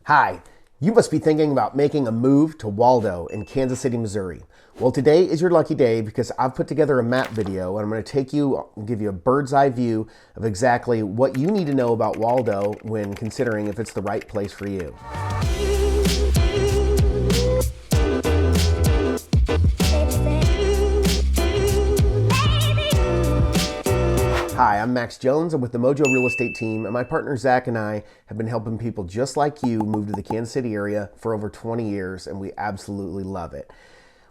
Hi, you must be thinking about making a move to Waldo in Kansas City, Missouri. Well, today is your lucky day because I've put together a map video and I'm going to give you a bird's eye view of exactly what you need to know about Waldo when considering if it's the right place for you. Hi, I'm Max Jones. I'm with the Mojo Real Estate team, and my partner Zach and I have been helping people just like you move to the Kansas City area for over 20 years, and we absolutely love it.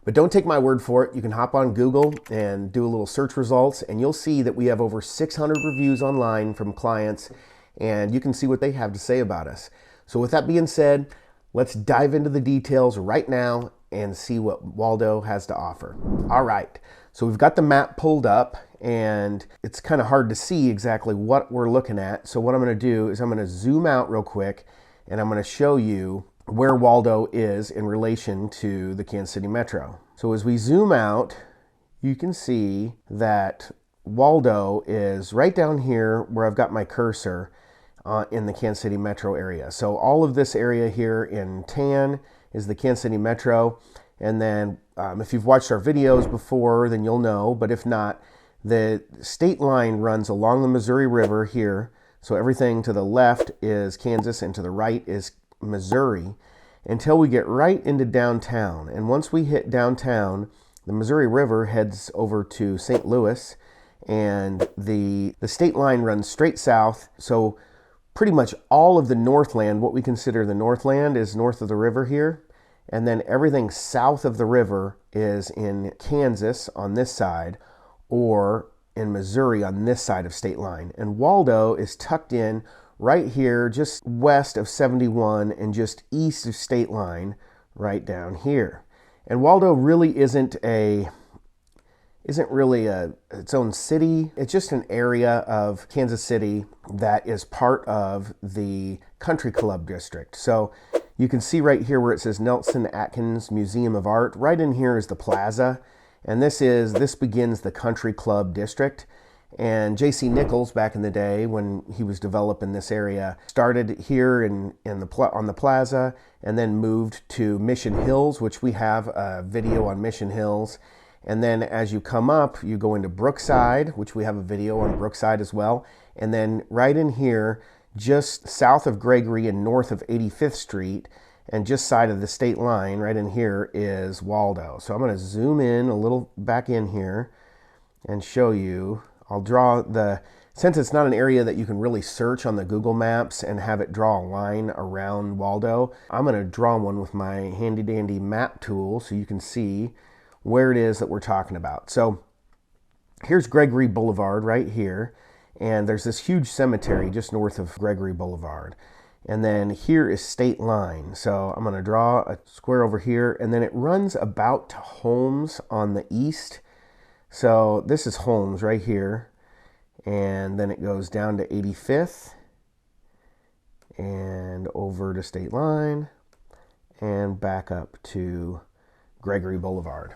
But don't take my word for it. You can hop on Google and do a little search results, and you'll see that we have over 600 reviews online from clients, and you can see what they have to say about us. So with that being said, let's dive into the details right now and see what Waldo has to offer. All right, so we've got the map pulled up, and it's kind of hard to see exactly what we're looking at. So what I'm going to do is I'm going to zoom out real quick, and I'm going to show you where Waldo is in relation to the Kansas City Metro. So as we zoom out, you can see that Waldo is right down here where I've got my cursor in the Kansas City Metro area. So all of this area here in tan is the Kansas City Metro. And then if you've watched our videos before, then you'll know, but if not, the state line runs along the Missouri River here. So everything to the left is Kansas and to the right is Missouri until we get right into downtown. And once we hit downtown, the Missouri River heads over to St. Louis, and the state line runs straight south. So pretty much all of the Northland, what we consider the Northland, is north of the river here. And then everything south of the river is in Kansas on this side, or in Missouri on this side of state line. And Waldo is tucked in right here, just west of 71 and just east of state line, right down here. And Waldo really isn't really its own city. It's just an area of Kansas City that is part of the Country Club District. So you can see right here where it says Nelson Atkins Museum of Art. Right in here is the Plaza. And this begins the Country Club District. And JC Nichols, back in the day when he was developing this area, started here on the Plaza and then moved to Mission Hills, which we have a video on Mission Hills. And then as you come up, you go into Brookside, which we have a video on Brookside as well. And then right in here, just south of Gregory and north of 85th Street, and just side of the state line, right in here, is Waldo. So I'm going to zoom in a little back in here and show you. I'll draw since it's not an area that you can really search on the Google Maps and have it draw a line around Waldo, I'm going to draw one with my handy dandy map tool so you can see where it is that we're talking about. So here's Gregory Boulevard right here, and there's this huge cemetery just north of Gregory Boulevard. And then here is state line. So I'm going to draw a square over here, and then it runs about to Holmes on the east. So this is Holmes right here, and then it goes down to 85th and over to state line and back up to Gregory Boulevard.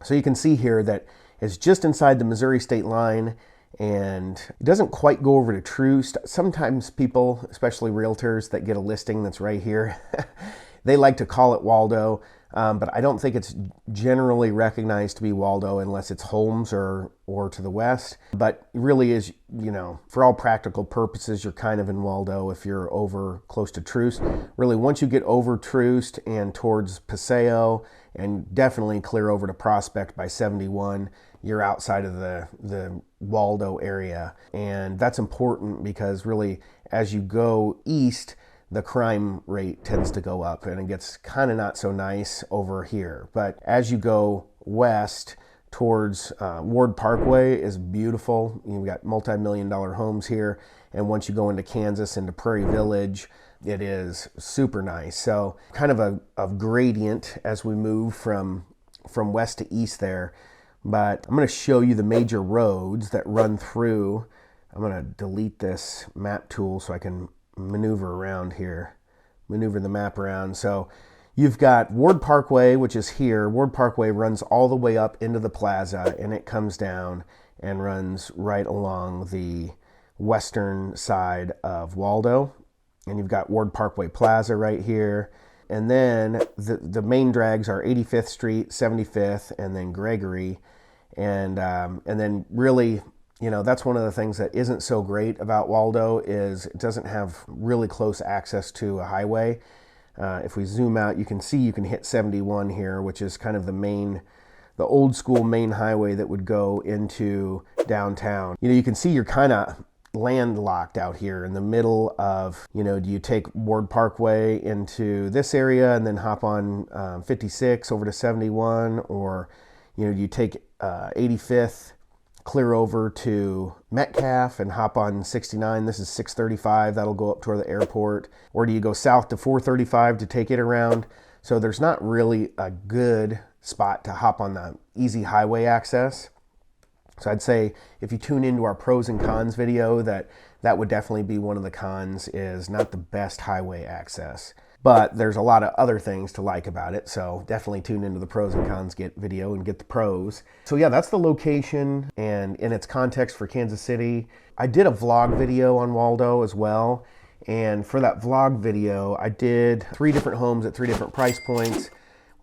So you can see here that it's just inside the Missouri state line, and it doesn't quite go over to Troost. Sometimes people, especially realtors that get a listing that's right here, they like to call it Waldo, but I don't think it's generally recognized to be Waldo unless it's Holmes or to the west. But it really is, for all practical purposes, you're kind of in Waldo if you're over close to Troost. Really, once you get over Troost and towards Paseo, and definitely clear over to Prospect by 71, you're outside of the Waldo area. And that's important because really, as you go east, the crime rate tends to go up and it gets kind of not so nice over here. But as you go west towards Ward Parkway is beautiful. You've got multi-million-dollar homes here. And once you go into Kansas, into Prairie Village, it is super nice. So kind of a gradient as we move from west to east there. But I'm going to show you the major roads that run through. I'm going to delete this map tool so I can maneuver around here, maneuver the map around. So you've got Ward Parkway, which is here. Ward Parkway runs all the way up into the Plaza, and it comes down and runs right along the western side of Waldo. and you've got Ward Parkway Plaza right here. And then the main drags are 85th Street, 75th, and then Gregory. And then really, you know, that's one of the things that isn't so great about Waldo is it doesn't have really close access to a highway. If we zoom out, you can see you can hit 71 here, which is kind of the old school main highway that would go into downtown. You know, you can see you're kind of landlocked out here in the middle of, you know, do you take Ward Parkway into this area and then hop on 56 over to 71, or, you know, do you take 85th clear over to Metcalf and hop on 69? This is 635, that'll go up toward the airport. Or do you go south to 435 to take it around? So there's not really a good spot to hop on the easy highway access. So I'd say if you tune into our pros and cons video, that would definitely be one of the cons, is not the best highway access. But there's a lot of other things to like about it, so definitely tune into the pros and cons video and get the pros. So yeah, that's the location and in its context for Kansas City. I did a vlog video on Waldo as well, and for that vlog video, I did 3 different homes at 3 different price points.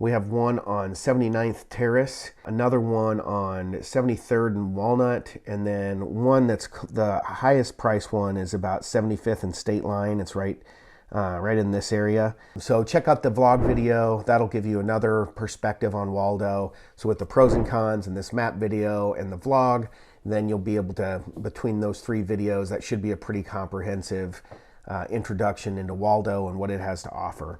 We have one on 79th Terrace, another one on 73rd and Walnut, and then one that's the highest price one is about 75th and State Line. It's right in this area. So check out the vlog video. That'll give you another perspective on Waldo. So with the pros and cons and this map video and the vlog, then you'll be able to, between those 3 videos, that should be a pretty comprehensive introduction into Waldo and what it has to offer.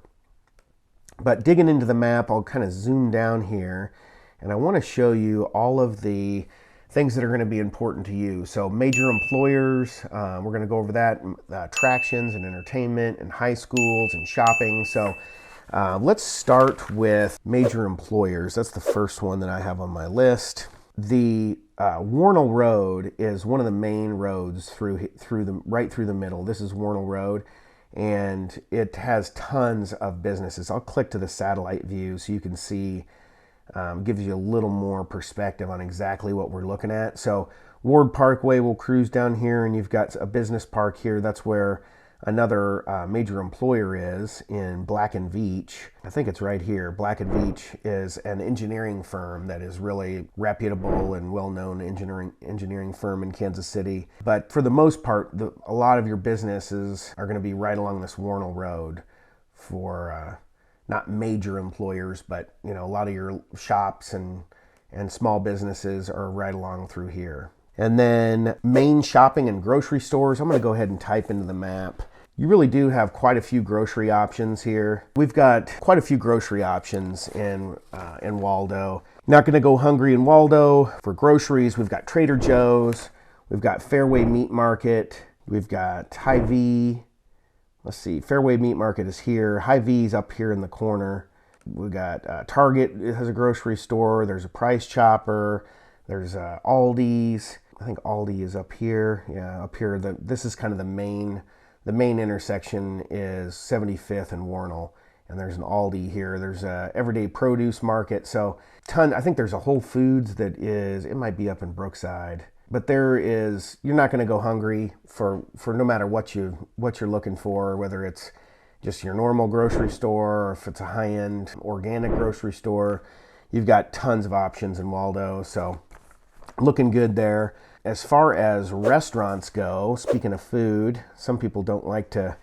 But digging into the map, I'll kind of zoom down here, and I want to show you all of the things that are going to be important to you. So major employers, we're going to go over that, attractions and entertainment and high schools and shopping. So let's start with major employers. That's the first one that I have on my list. The Warnell Road is one of the main roads right through the middle. This is Warnell Road, and it has tons of businesses. I'll click to the satellite view so you can see, gives you a little more perspective on exactly what we're looking at. So Ward Parkway will cruise down here, and you've got a business park here. That's where another major employer is in Black and Veatch. I think it's right here. Black and Veatch is an engineering firm that is really reputable and well-known engineering firm in Kansas City. But for the most part, a lot of your businesses are going to be right along this Warnell Road for not major employers, but you know, a lot of your shops and small businesses are right along through here. And then main shopping and grocery stores. I'm going to go ahead and type into the map. You really do have quite a few grocery options here. We've got quite a few grocery options in Waldo. Not going to go hungry in Waldo. For groceries, we've got Trader Joe's. We've got Fairway Meat Market. We've got Hy-Vee. Let's see, Fairway Meat Market is here. Hy-Vee's up here in the corner. We've got Target. It has a grocery store. There's a Price Chopper. There's Aldi's. I think Aldi is up here. Yeah, up here. This is kind of the main intersection is 75th and Warnell, and there's an Aldi here. There's a everyday produce market. So I think there's a Whole Foods it might be up in Brookside, but you're not going to go hungry for no matter what you're looking for, whether it's just your normal grocery store or if it's a high-end organic grocery store. You've got tons of options in Waldo, so looking good there. As far as restaurants go, speaking of food, some people don't like to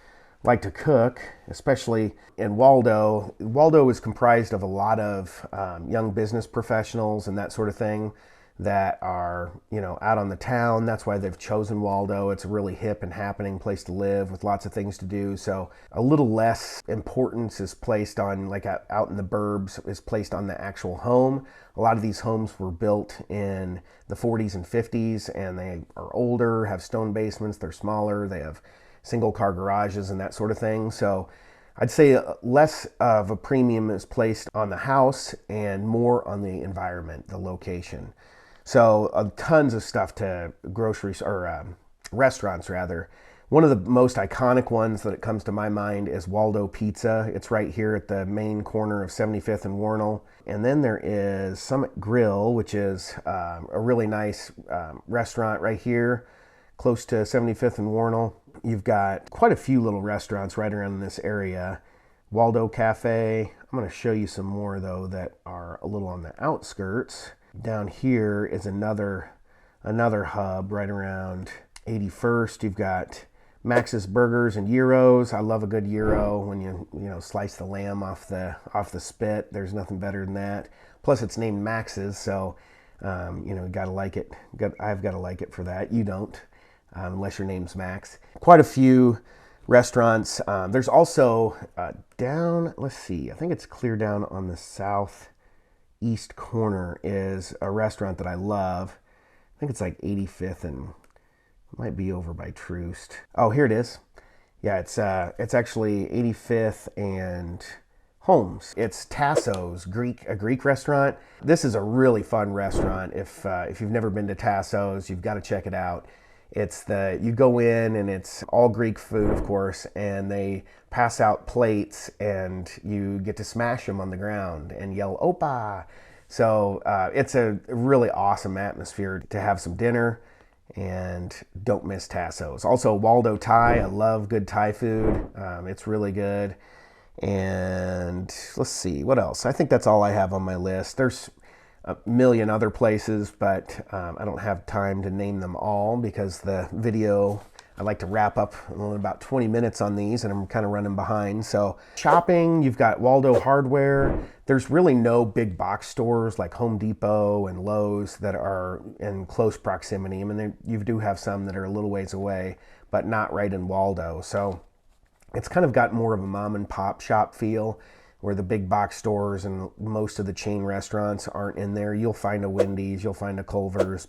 cook, especially in Waldo. Waldo is comprised of a lot of young business professionals and that sort of thing that are, you know, out on the town. That's why they've chosen Waldo. It's a really hip and happening place to live with lots of things to do. So a little less importance is placed on, like out in the burbs, is placed on the actual home. A lot of these homes were built in the 40s and 50s, and they are older, have stone basements, they're smaller, they have single car garages and that sort of thing. So I'd say less of a premium is placed on the house and more on the environment, the location. So tons of stuff to groceries or restaurants rather. One of the most iconic ones that comes to my mind is Waldo Pizza. It's right here at the main corner of 75th and Warnell. And then there is Summit Grill, which is a really nice restaurant right here. close to 75th and Warnell. You've got quite a few little restaurants right around this area. Waldo Cafe. I'm going to show you some more though that are a little on the outskirts. Down here is another hub right around 81st. You've got Max's Burgers and Gyros. I love a good gyro when you slice the lamb off the spit. There's nothing better than that. Plus it's named Max's, so you gotta like it. I've got to like it for that. You don't, unless your name's Max. Quite a few restaurants. There's also down, let's see, I think it's clear down on the southeast corner is a restaurant that I love. I think it's like 85th and might be over by Troost. Oh, here it is. Yeah, it's actually 85th and Holmes. It's Tasso's, a Greek restaurant. This is a really fun restaurant. If you've never been to Tasso's, you've got to check it out. You go in and it's all Greek food, of course, and they pass out plates and you get to smash them on the ground and yell "Opa!" So it's a really awesome atmosphere to have some dinner, and don't miss Tasso's. Also Waldo Thai. I love good Thai food. It's really good. And let's see, what else? I think that's all I have on my list. There's a million other places, but I don't have time to name them all because the video, I like to wrap up in about 20 minutes on these and I'm kind of running behind. So shopping, you've got Waldo Hardware. There's really no big box stores like Home Depot and Lowe's that are in close proximity. I mean, you do have some that are a little ways away, but not right in Waldo. So it's kind of got more of a mom and pop shop feel, where the big box stores and most of the chain restaurants aren't in there. You'll find a Wendy's, you'll find a Culver's,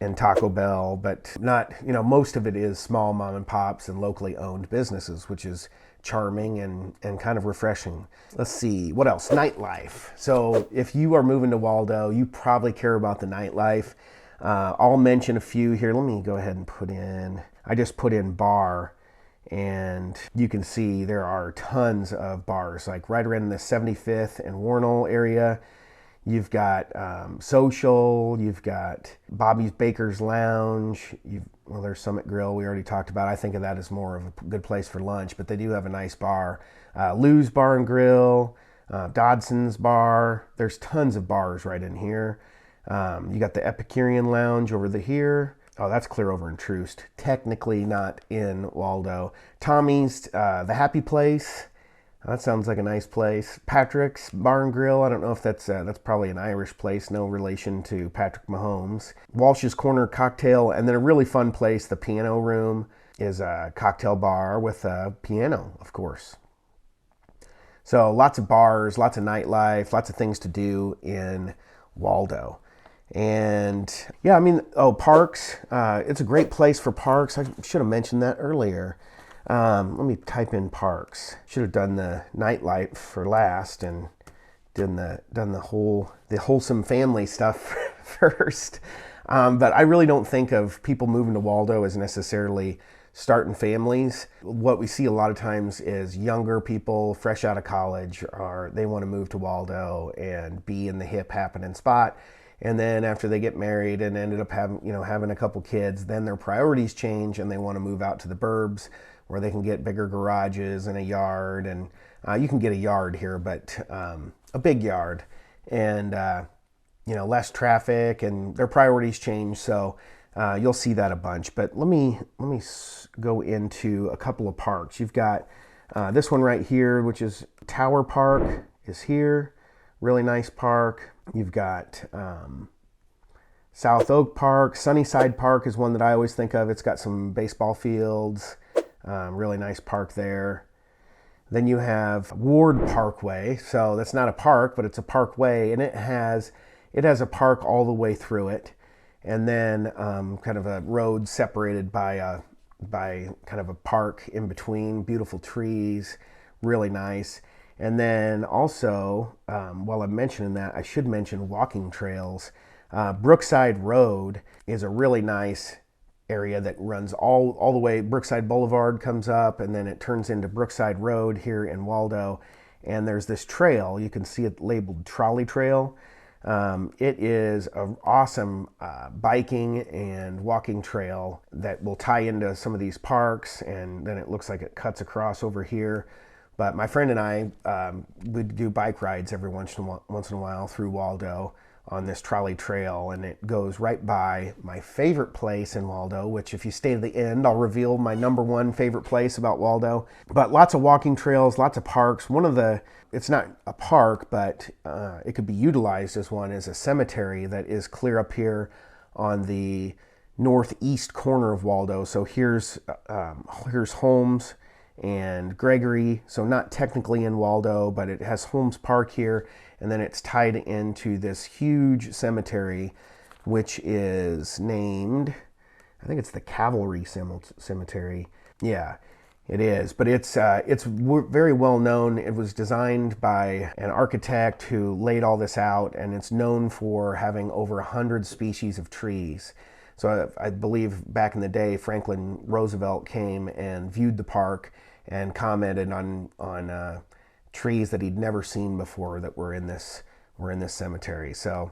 and Taco Bell, but not, most of it is small mom and pops and locally owned businesses, which is charming and kind of refreshing. Let's see, what else? Nightlife. So if you are moving to Waldo, you probably care about the nightlife. I'll mention a few here. Let me go ahead and I just put in bar. And you can see there are tons of bars, like right around the 75th and Warnell area. You've got Social, you've got Bobby's Baker's Lounge, there's Summit Grill we already talked about. I think of that as more of a good place for lunch, but they do have a nice bar. Lou's Bar and Grill, Dodson's Bar. There's tons of bars right in here. You got the Epicurean Lounge over here. Oh, that's clear over in Troost. Technically not in Waldo. Tommy's, the Happy Place. That sounds like a nice place. Patrick's Bar and Grill. I don't know if that's probably an Irish place. No relation to Patrick Mahomes. Walsh's Corner Cocktail, and then a really fun place, the Piano Room, is a cocktail bar with a piano, of course. So lots of bars, lots of nightlife, lots of things to do in Waldo. And yeah, parks. It's a great place for parks. I should have mentioned that earlier. Let me type in parks. Should have done the nightlife for last and done the wholesome family stuff first. But I really don't think of people moving to Waldo as necessarily starting families. What we see a lot of times is younger people fresh out of college, they want to move to Waldo and be in the hip happening spot. And then after they get married and ended up having a couple kids, then their priorities change and they want to move out to the burbs where they can get bigger garages and a yard. And you can get a yard here, but a big yard and, less traffic, and their priorities change. So you'll see that a bunch. But let me go into a couple of parks. You've got this one right here, which is Tower Park is here. Really nice park. You've got South Oak Park. Sunnyside Park is one that I always think of. It's got some baseball fields. Really nice park there. Then you have Ward Parkway. So that's not a park, but it's a parkway, and it has a park all the way through it, and then kind of a road separated by kind of a park in between. Beautiful trees, really nice. And then also, while I'm mentioning that, I should mention walking trails. Brookside Road is a really nice area that runs all the way. Brookside Boulevard comes up, and then it turns into Brookside Road here in Waldo. And there's this trail. You can see it labeled Trolley Trail. It is an awesome biking and walking trail that will tie into some of these parks, and then it looks like it cuts across over here. But my friend and I would do bike rides every once in a while through Waldo on this trolley trail, and it goes right by my favorite place in Waldo, which if you stay to the end, I'll reveal my #1 favorite place about Waldo. But lots of walking trails, lots of parks. It's not a park, but it could be utilized as one, is a cemetery that is clear up here on the northeast corner of Waldo. So here's Holmes and Gregory, so not technically in Waldo, but it has Holmes Park here, and then it's tied into this huge cemetery, which is named, I think it's the Cavalry Cemetery. Yeah, it is, but it's very well known. It was designed by an architect who laid all this out, and it's known for having over 100 species of trees. So I believe back in the day, Franklin Roosevelt came and viewed the park and commented on trees that he'd never seen before that were in this cemetery. So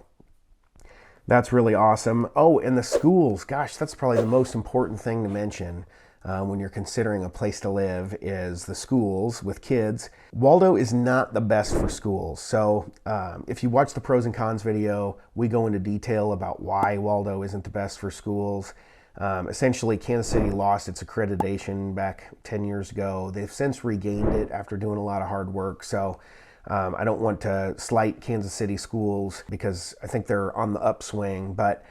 that's really awesome. Oh, and the schools. Gosh, that's probably the most important thing to mention when you're considering a place to live, is the schools with kids. Waldo is not the best for schools. So if you watch the pros and cons video, we go into detail about why Waldo isn't the best for schools. Essentially, Kansas City lost its accreditation back 10 years ago. They've since regained it after doing a lot of hard work. So I don't want to slight Kansas City schools because I think they're on the upswing, but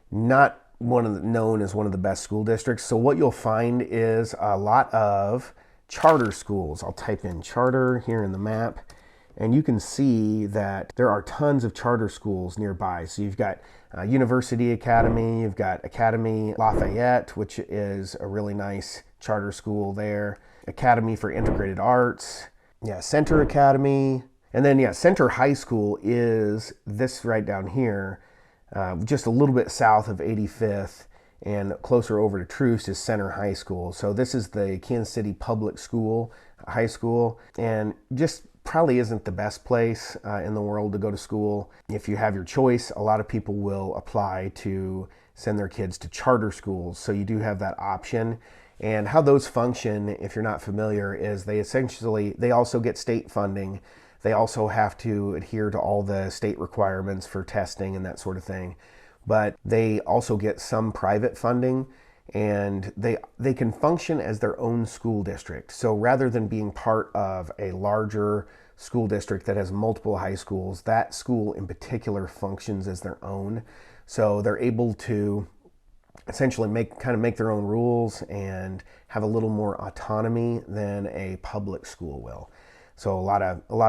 not known as one of the best school districts. So what you'll find is a lot of charter schools. I'll type in charter here in the map, and you can see that there are tons of charter schools nearby. So you've got University Academy, you've got Academy Lafayette, which is a really nice charter school there. Academy for Integrated Arts, Center Academy, and then Center High School is this right down here. Just a little bit south of 85th and closer over to Troost is Center High School. So this is the Kansas City Public School, high school, and just probably isn't the best place in the world to go to school. If you have your choice, a lot of people will apply to send their kids to charter schools. So you do have that option. And how those function, if you're not familiar, is they also get state funding. They also have to adhere to all the state requirements for testing and that sort of thing. But they also get some private funding, and they can function as their own school district. So rather than being part of a larger school district that has multiple high schools, that school in particular functions as their own. So they're able to essentially make their own rules and have a little more autonomy than a public school will. So a lot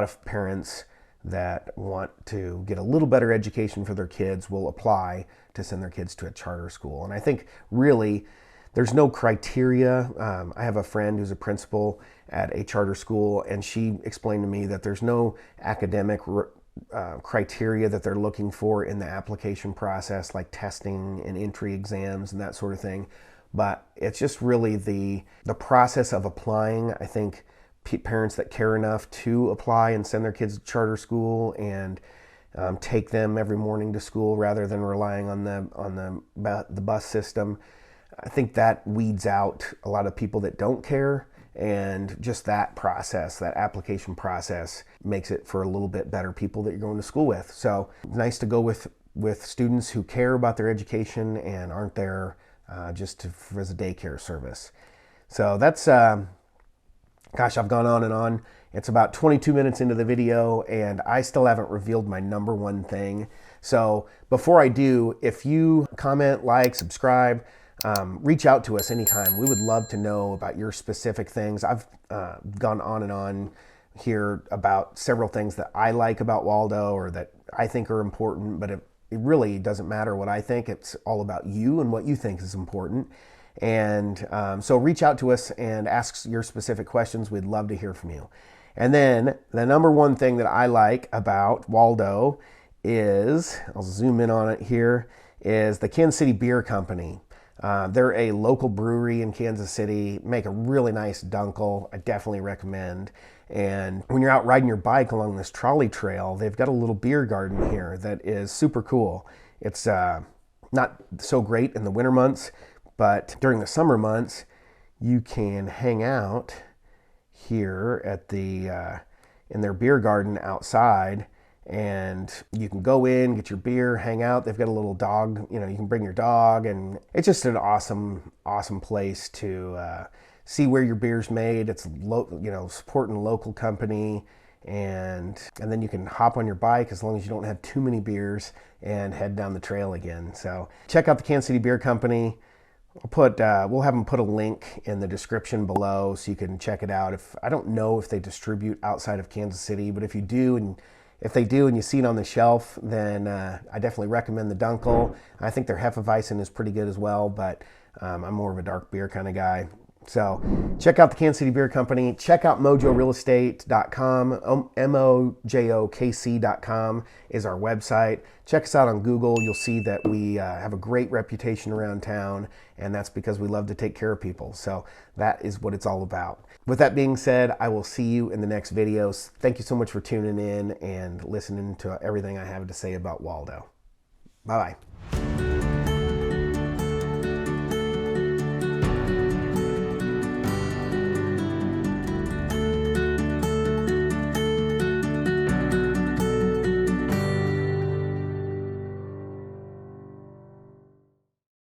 of parents that want to get a little better education for their kids will apply to send their kids to a charter school. And I think really there's no criteria. I have a friend who's a principal at a charter school, and she explained to me that there's no academic criteria that they're looking for in the application process, like testing and entry exams and that sort of thing. But it's just really the process of applying. I think parents that care enough to apply and send their kids to charter school and take them every morning to school rather than relying on the bus system, I think that weeds out a lot of people that don't care, and just that process, that application process, makes it for a little bit better people that you're going to school with. So nice to go with students who care about their education and aren't there just as a daycare service. So that's gosh, I've gone on and on. It's about 22 minutes into the video, and I still haven't revealed my #1 thing. So before I do, if you comment, like, subscribe, reach out to us anytime. We would love to know about your specific things. I've gone on and on here about several things that I like about Waldo or that I think are important, but it really doesn't matter what I think. It's all about you and what you think is important. And so reach out to us and ask your specific questions. We'd love to hear from you. And then the #1 thing that I like about Waldo is, I'll zoom in on it here, is the Kansas City Beer Company. They're a local brewery in Kansas City, make a really nice dunkel. I definitely recommend. And when you're out riding your bike along this trolley trail, they've got a little beer garden here that is super cool. It's not so great in the winter months, but during the summer months, you can hang out here at the in their beer garden outside, and you can go in, get your beer, hang out. They've got a little dog, you can bring your dog, and it's just an awesome place to see where your beer's made. It's supporting a local company, and then you can hop on your bike as long as you don't have too many beers and head down the trail again. So check out the Kansas City Beer Company. We'll have them put a link in the description below so you can check it out. I don't know if they distribute outside of Kansas City, but if you do, and if they do and you see it on the shelf, then I definitely recommend the Dunkel. I think their Hefeweizen is pretty good as well, but I'm more of a dark beer kind of guy. So check out the Kansas City Beer Company. Check out mojorealestate.com. mojokc.com is our website. Check us out on Google. You'll see that we have a great reputation around town, and that's because we love to take care of people. So that is what it's all about. With that being said, I will see you in the next videos. Thank you so much for tuning in and listening to everything I have to say about Waldo. Bye-bye.